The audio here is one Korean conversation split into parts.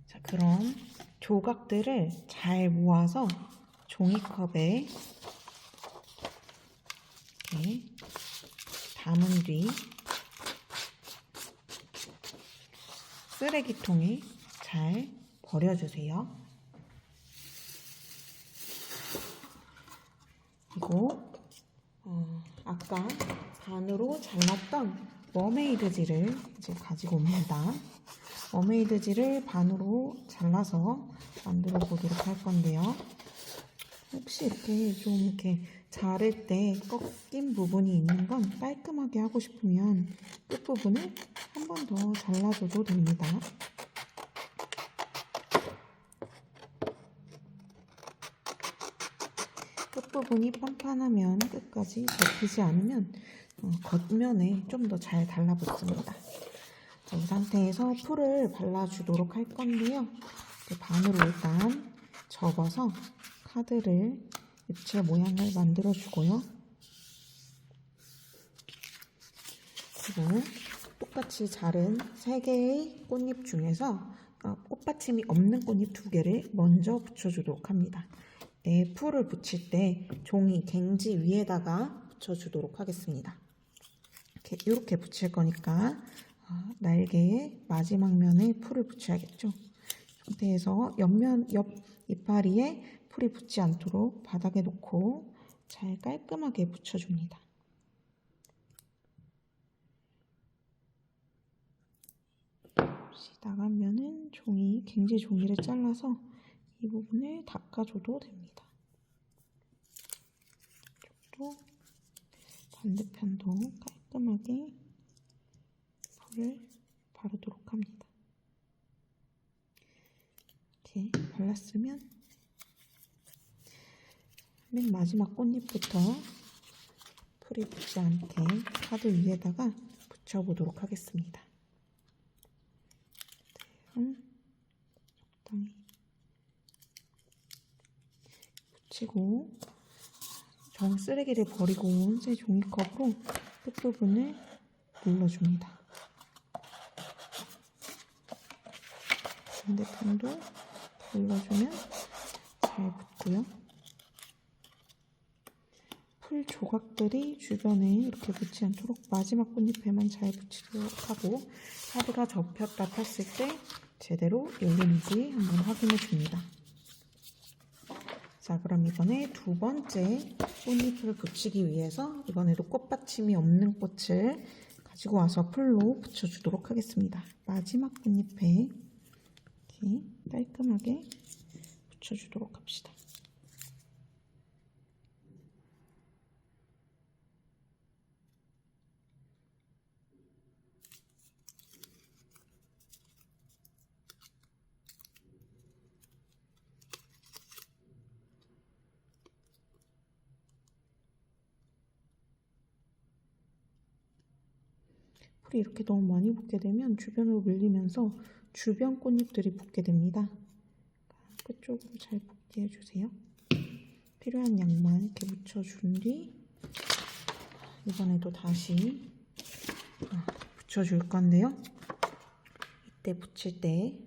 자, 그럼 조각들을 잘 모아서 종이컵에 이렇게 담은 뒤 쓰레기통에 잘 버려주세요. 그리고 아까 반으로 잘랐던 머메이드지를 이제 가지고 옵니다. 머메이드지를 반으로 잘라서 만들어 보도록 할 건데요. 혹시 이렇게 좀 이렇게 자를 때 꺾인 부분이 있는 건 깔끔하게 하고 싶으면 끝부분을 한 번 더 잘라줘도 됩니다. 끝부분이 빤빤하면 끝까지 접히지 않으면 겉면에 좀 더 잘 달라붙습니다. 자, 이 상태에서 풀을 발라주도록 할 건데요. 반으로 일단 접어서 카드를 입체 모양을 만들어주고요. 그리고 똑같이 자른 3개의 꽃잎 중에서 꽃받침이 없는 꽃잎 2개를 먼저 붙여주도록 합니다. 풀을 붙일 때 종이 갱지 위에다가 붙여주도록 하겠습니다. 이렇게 붙일 거니까 날개의 마지막 면에 풀을 붙여야겠죠. 이 상태에서 옆 이파리에 풀이 붙지 않도록 바닥에 놓고 잘 깔끔하게 붙여줍니다. 나가면은 갱지 종이를 잘라서 이 부분을 닦아줘도 됩니다. 또 반대편도 깔끔하게 풀을 바르도록 합니다. 이렇게 발랐으면 맨 마지막 꽃잎부터 풀이 붙지 않게 카드 위에다가 붙여보도록 하겠습니다. 적당히 붙이고 쓰레기를 버리고 온 새 종이컵으로 끝부분을 눌러줍니다. 반대편도 눌러주면 잘 붙고요. 풀 조각들이 주변에 이렇게 붙지 않도록 마지막 꽃잎에만 잘 붙이도록 하고 카드가 접혔다 폈을 때 제대로 열리는지 한번 확인해 줍니다. 자, 그럼 이번에 2번째 꽃잎을 붙이기 위해서 이번에도 꽃받침이 없는 꽃을 가지고 와서 풀로 붙여주도록 하겠습니다. 마지막 꽃잎에 이렇게 깔끔하게 붙여주도록 합시다. 풀이 이렇게 너무 많이 붙게 되면 주변으로 밀리면서 주변 꽃잎들이 붙게 됩니다. 끝쪽으로 잘 붙게 해주세요. 필요한 양만 이렇게 묻혀준 뒤 이번에도 다시 붙여줄 건데요. 이때 붙일 때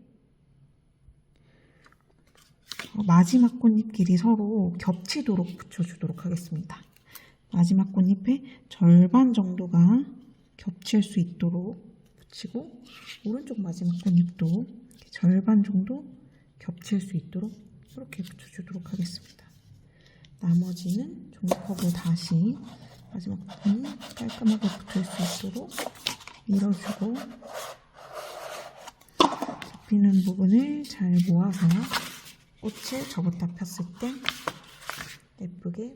마지막 꽃잎끼리 서로 겹치도록 붙여주도록 하겠습니다. 마지막 꽃잎의 절반 정도가 겹칠 수 있도록 붙이고 오른쪽 마지막 꽃잎도 절반 정도 겹칠 수 있도록 이렇게 붙여주도록 하겠습니다. 나머지는 종이컵으로 다시 마지막 부분이 깔끔하게 붙을 수 있도록 밀어주고 접히는 부분을 잘 모아서 꽃을 접었다 폈을 때 예쁘게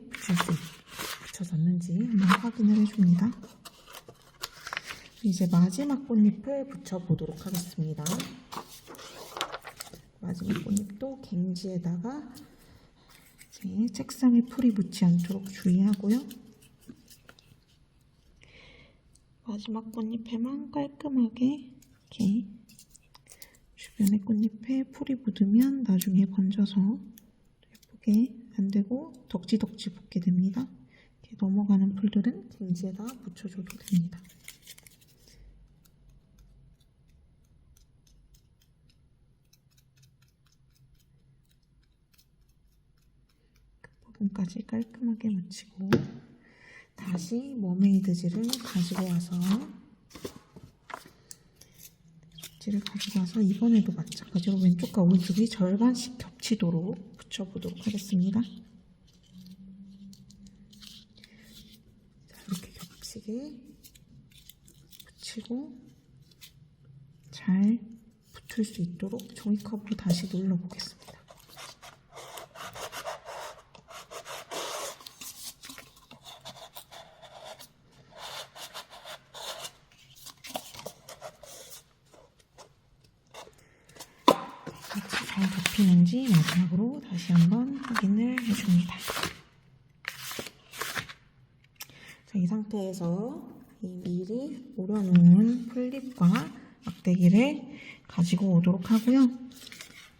붙여졌는지 한번 확인을 해줍니다. 이제 마지막 꽃잎을 붙여보도록 하겠습니다. 마지막 꽃잎도 갱지에다가 이제 책상에 풀이 묻지 않도록 주의하고요. 마지막 꽃잎에만 깔끔하게 이렇게 주변의 꽃잎에 풀이 묻으면 나중에 번져서 예쁘게 안 되고 덕지덕지 붙게 됩니다. 이렇게 넘어가는 풀들은 갱지에다 붙여줘도 됩니다. 부분까지 깔끔하게 묻히고 다시 머메이드 질을 가지고 와서 이번에도 마찬가지로 왼쪽과 오른쪽이 절반씩 겹치도록 붙여보도록 하겠습니다. 자, 이렇게 겹치게 붙이고 잘 붙을 수 있도록 종이컵으로 다시 눌러보겠습니다. 같이 잘 접히는지 마지막으로 다시 한번 확인을 해줍니다. 자, 이 상태에서 이 미리 오려놓은 풀립과 막대기를 가지고 오도록 하고요.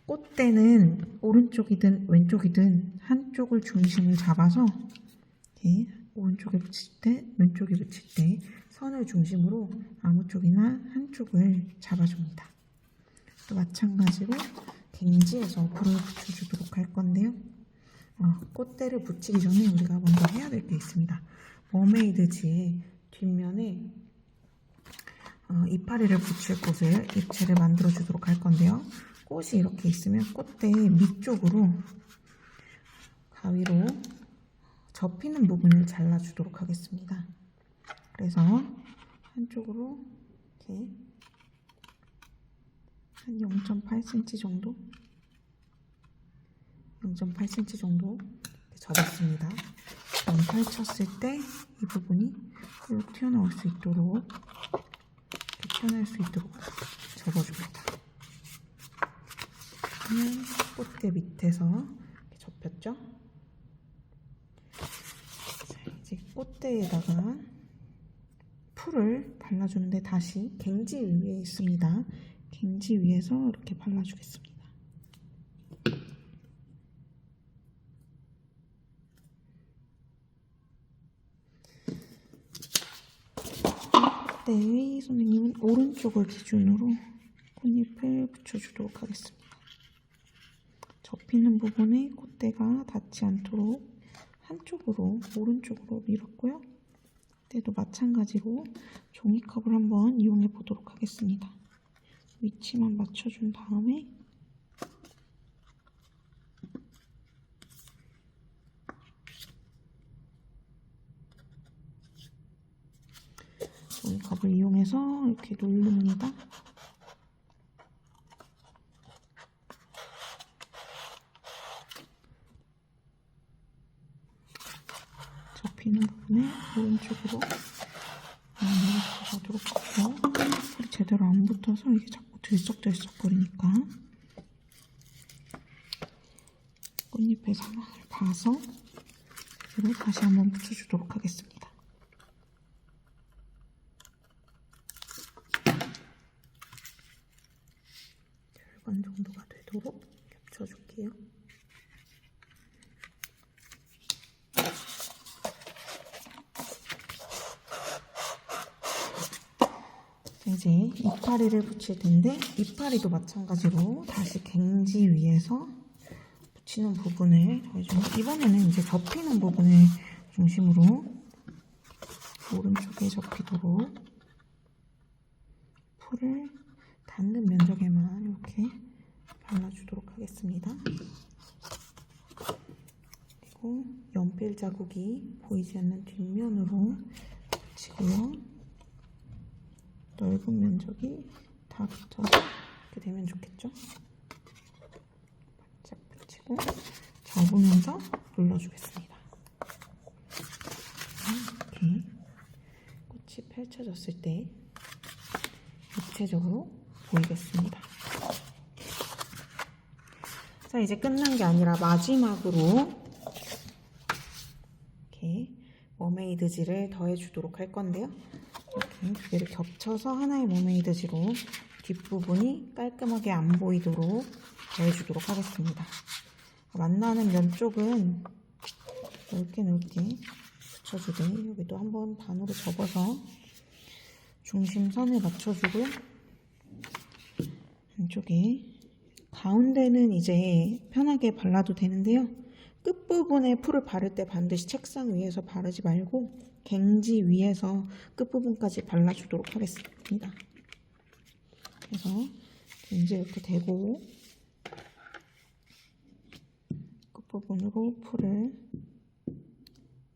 꽃대는 오른쪽이든 왼쪽이든 한쪽을 중심을 잡아서 이렇게 오른쪽에 붙일 때, 왼쪽에 붙일 때 선을 중심으로 아무 쪽이나 한쪽을 잡아줍니다. 또 마찬가지로 갱지에서 불을 붙여주도록 할 건데요. 꽃대를 붙이기 전에 우리가 먼저 해야 될 게 있습니다. 머메이드지의 뒷면에 이파리를 붙일 곳을 입체를 만들어 주도록 할 건데요. 꽃이 이렇게 있으면 꽃대 밑쪽으로 가위로 접히는 부분을 잘라 주도록 하겠습니다. 그래서 한쪽으로 이렇게 한 0.8cm 정도 0.8cm 정도 접었습니다. 그럼 펼쳤을 때 이 부분이 훅 튀어나올 수 있도록 접어줍니다. 그러면 꽃대 밑에서 이렇게 접혔죠? 자, 이제 꽃대에다가 풀을 발라주는데 다시 갱지 위에 있습니다. 갱지 위에서 이렇게 발라주겠습니다. 꽃대의 선생님은 오른쪽을 기준으로 꽃잎을 붙여주도록 하겠습니다. 접히는 부분에 꽃대가 닿지 않도록 한쪽으로 오른쪽으로 밀었고요. 때도 마찬가지로 종이컵을 한번 이용해 보도록 하겠습니다. 위치만 맞춰준 다음에 종이컵을 이용해서 이렇게 누릅니다. 접히는 부분에 오른쪽으로 가도록 하고요. 풀이 제대로 안 붙어서 이게 자꾸 들썩들썩 거리니까 꽃잎의 상황을 봐서 그리고 다시 한번 붙여주도록 하겠습니다. 절반 정도가 되도록 겹쳐줄게요. 이제 이파리를 붙일 텐데 이파리도 마찬가지로 다시 갱지 위에서 붙이는 부분을 이번에는 이제 접히는 부분을 중심으로 오른쪽에 접히도록 풀을 닿는 면적에만 이렇게 발라주도록 하겠습니다. 그리고 연필 자국이 보이지 않는 뒷면으로 붙이고요. 넓은 면적이 다 붙어서 이렇게 되면 좋겠죠? 바짝 붙이고 접으면서 눌러주겠습니다. 이렇게 꽃이 펼쳐졌을 때 입체적으로 보이겠습니다. 자, 이제 끝난 게 아니라 마지막으로 이렇게 머메이드지를 더해주도록 할 건데요. 이렇게 두 개를 겹쳐서 하나의 머메이드지로 뒷부분이 깔끔하게 안 보이도록 더해주도록 하겠습니다. 만나는 면 쪽은 넓게 붙여주되 여기도 한번 반으로 접어서 중심선을 맞춰주고요. 안쪽에 가운데는 이제 편하게 발라도 되는데요. 끝부분에 풀을 바를 때 반드시 책상 위에서 바르지 말고 갱지 위에서 끝부분까지 발라주도록 하겠습니다. 그래서 갱지 이렇게 대고 끝부분으로 풀을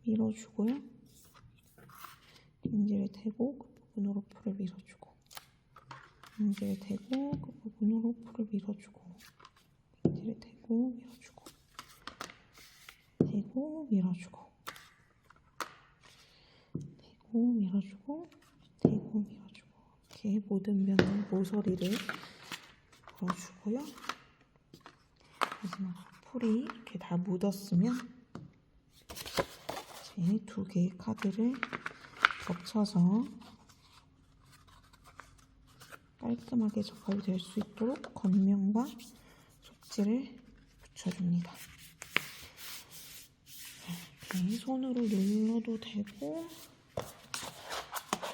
밀어주고요. 갱지를 대고 끝부분으로 풀을 밀어주고, 갱지를 대고 끝부분으로 풀을 밀어주고, 갱지를 대고 밀어주고, 대고 밀어주고, 대고 밀어주고, 대고 밀어주고, 이렇게 모든 면의 모서리를 풀어주고요. 마지막으로 풀이 이렇게 다 묻었으면 이제 두 개의 카드를 겹쳐서 깔끔하게 적합이 될 수 있도록 겉면과 속지를 붙여줍니다. 이렇게 손으로 눌러도 되고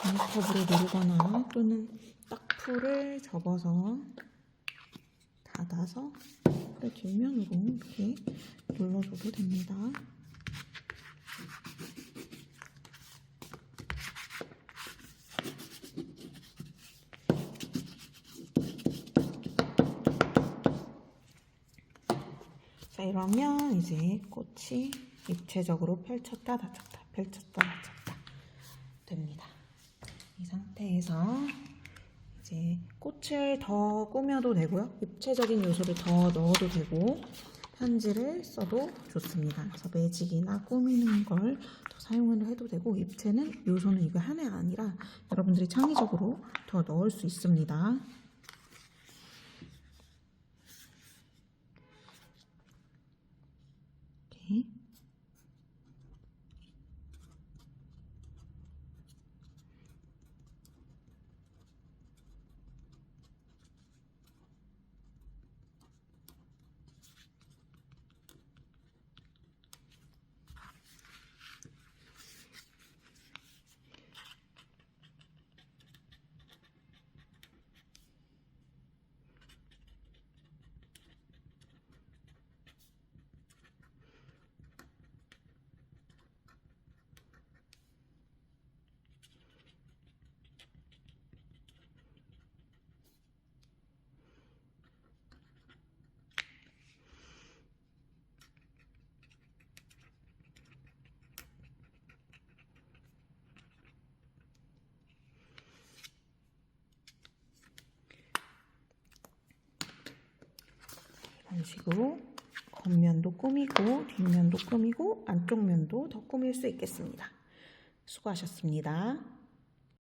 종이컵으로 누르거나 또는 딱 풀을 접어서 닫아서 풀의 뒷면으로 이렇게 눌러줘도 됩니다. 자, 이러면 이제 꽃이 입체적으로 펼쳤다 닫혔다 펼쳤다 닫혔다 됩니다. 이 상태에서 이제 꽃을 더 꾸며도 되고요. 입체적인 요소를 더 넣어도 되고 편지를 써도 좋습니다. 그래서 매직이나 꾸미는 걸 더 사용을 해도 되고, 입체는 요소는 이거 하나가 아니라 여러분들이 창의적으로 더 넣을 수 있습니다. 이렇게. 이런 식으로 겉면도 꾸미고 뒷면도 꾸미고 안쪽 면도 더 꾸밀 수 있겠습니다. 수고하셨습니다.